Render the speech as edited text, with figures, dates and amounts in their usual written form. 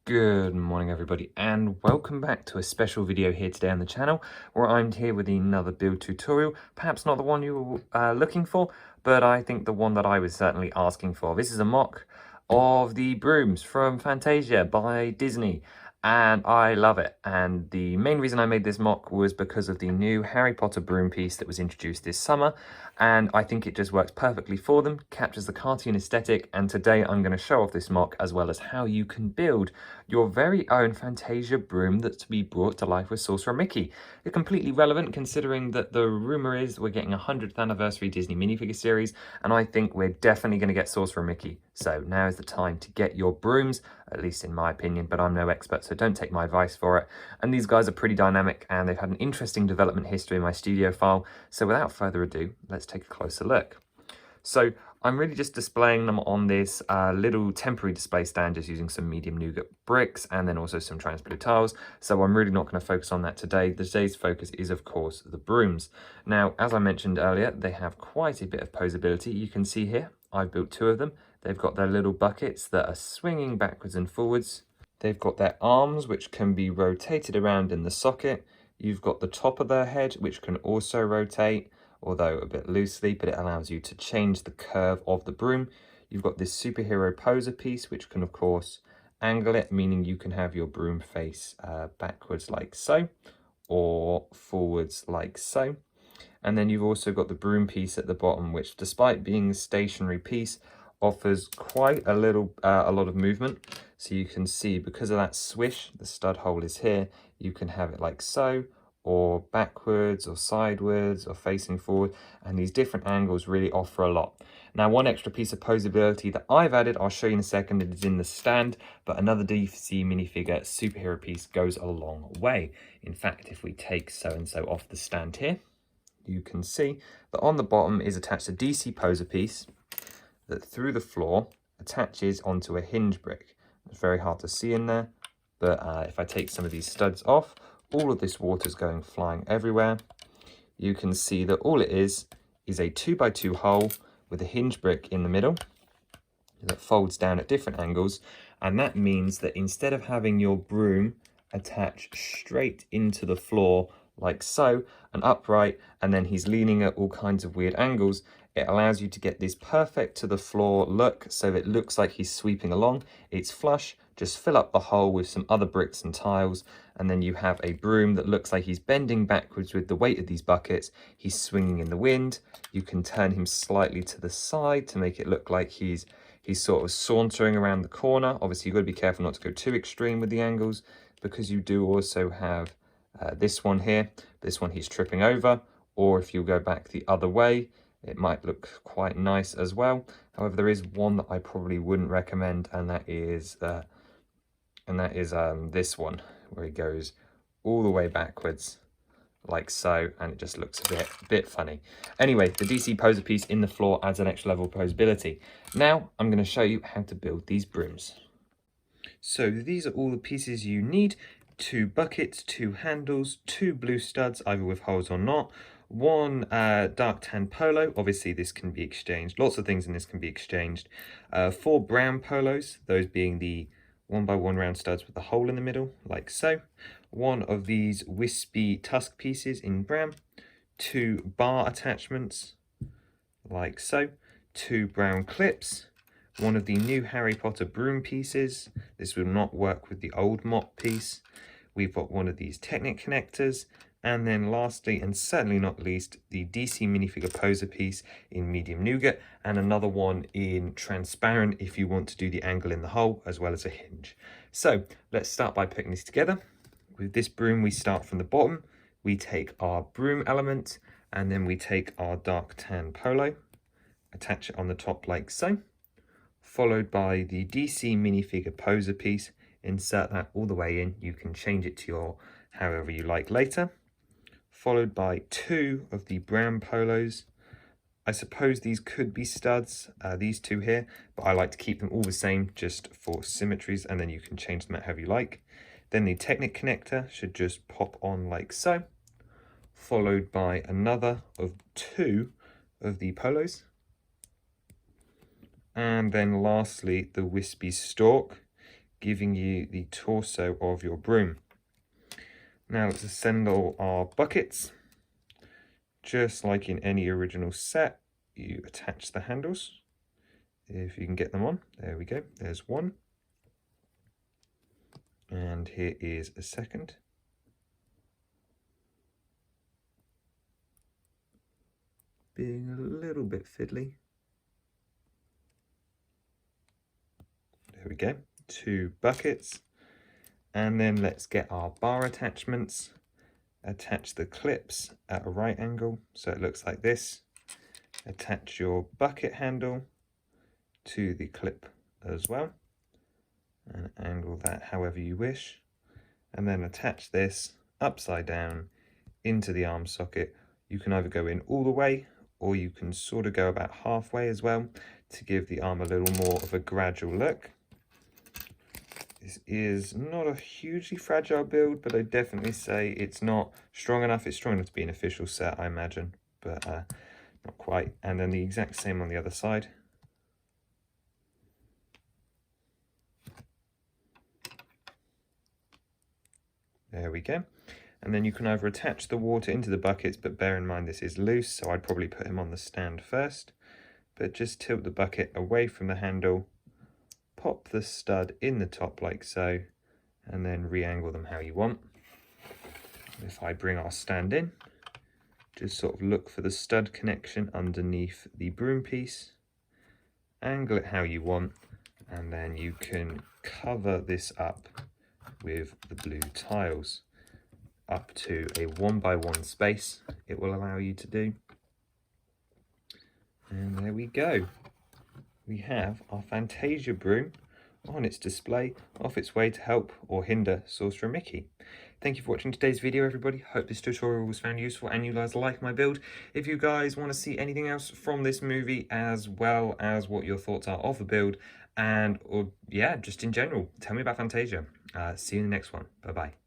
Good morning everybody, and welcome back to a special video here today on the channel where I'm here with another build tutorial. Perhaps not the one you were looking for, but I think the one that I was certainly asking for. This is a mock of the Brooms from Fantasia by Disney, and I love it. And the main reason I made this mock was because of the new Harry Potter broom piece that was introduced this summer, and I think it just works perfectly for them, captures the cartoon aesthetic, and today I'm going to show off this mock as well as how you can build your very own Fantasia broom that's to be brought to life with Sorcerer Mickey. It's completely relevant considering that the rumour is we're getting a 100th anniversary Disney minifigure series, and I think we're definitely going to get Sorcerer Mickey. So now is the time to get your brooms, at least in my opinion, but I'm no expert, so don't take my advice for it. And these guys are pretty dynamic, and they've had an interesting development history in my studio file. So without further ado, let's take a closer look. So I'm really just displaying them on this little temporary display stand, just using some medium nougat bricks and then also some trans blue tiles. So I'm really not going to focus on that today. Today's focus is, of course, the brooms. Now, as I mentioned earlier, they have quite a bit of posability. You can see here, I've built two of them. They've got their little buckets that are swinging backwards and forwards. They've got their arms, which can be rotated around in the socket. You've got the top of their head, which can also rotate, although a bit loosely, but it allows you to change the curve of the broom. You've got this superhero poser piece, which can of course angle it, meaning you can have your broom face backwards like so, or forwards like so. And then you've also got the broom piece at the bottom, which despite being a stationary piece, offers quite a lot of movement. So you can see, because of that swish, the stud hole is here, you can have it like so, or backwards or sideways or facing forward, and these different angles really offer a lot. Now, one extra piece of posability that I've added, I'll show you in a second, it is in the stand, but another DC minifigure superhero piece goes a long way. In fact, if we take so-and-so off the stand here, you can see that on the bottom is attached a DC poser piece that through the floor attaches onto a hinge brick. It's very hard to see in there, but if I take some of these studs off, all of this water is going flying everywhere. You can see that all it is a 2x2 hole with a hinge brick in the middle that folds down at different angles, and that means that instead of having your broom attach straight into the floor like so and upright, and then he's leaning at all kinds of weird angles, it allows you to get this perfect to the floor look, so it looks like he's sweeping along. It's flush, just fill up the hole with some other bricks and tiles, and then you have a broom that looks like he's bending backwards with the weight of these buckets. He's swinging in the wind. You can turn him slightly to the side to make it look like he's sort of sauntering around the corner. Obviously, you've got to be careful not to go too extreme with the angles, because you do also have this one here. This one he's tripping over, or if you go back the other way, it might look quite nice as well. However, there is one that I probably wouldn't recommend, and that is this one, where he goes all the way backwards like so, and it just looks a bit funny. Anyway, the DC poser piece in the floor adds an extra level of posability. Now I'm going to show you how to build these brooms. So these are all the pieces you need: 2 buckets, 2 handles, 2 blue studs, either with holes or not, 1 dark tan polo. Obviously this can be exchanged, lots of things in this can be exchanged. 4 brown polos, those being the 1x1 round studs with the hole in the middle, like so. 1 of these wispy tusk pieces in brown. 2 bar attachments, like so. 2 brown clips. 1 of the new Harry Potter broom pieces. This will not work with the old mop piece. We've got 1 of these Technic connectors. And then lastly, and certainly not least, the DC minifigure poser piece in medium nougat, and another one in transparent if you want to do the angle in the hole, as well as a hinge. So let's start by putting this together. With this broom, we start from the bottom. We take our broom element, and then we take our dark tan polo, attach it on the top like so, followed by the DC minifigure poser piece. Insert that all the way in. You can change it to your however you like later. Followed by 2 of the brown polos. I suppose these could be studs, these 2 here, but I like to keep them all the same just for symmetries, and then you can change them out however you like. Then the Technic connector should just pop on like so, followed by another of 2 of the polos. And then lastly, the wispy stalk giving you the torso of your broom. Now let's assemble our buckets. Just like in any original set, you attach the handles. If you can get them on, there we go, there's one. And here is a second. Being a little bit fiddly. There we go, 2 buckets. And then let's get our bar attachments. Attach the clips at a right angle, so it looks like this. Attach your bucket handle to the clip as well, and angle that however you wish. And then attach this upside down into the arm socket. You can either go in all the way, or you can sort of go about halfway as well to give the arm a little more of a gradual look. This is not a hugely fragile build, but I'd definitely say it's not strong enough. It's strong enough to be an official set, I imagine, but not quite. And then the exact same on the other side. There we go. And then you can either attach the water into the buckets, but bear in mind this is loose, so I'd probably put him on the stand first. But just tilt the bucket away from the handle, pop the stud in the top like so, and then re-angle them how you want. If I bring our stand in, just sort of look for the stud connection underneath the broom piece, angle it how you want, and then you can cover this up with the blue tiles up to a 1x1 space it will allow you to do. And there we go. We have our Fantasia broom on its display, off its way to help or hinder Sorcerer Mickey. Thank you for watching today's video, everybody. Hope this tutorial was found useful and you guys like my build. If you guys want to see anything else from this movie, as well as what your thoughts are of the build, and or yeah, just in general, tell me about Fantasia. See you in the next one. Bye bye.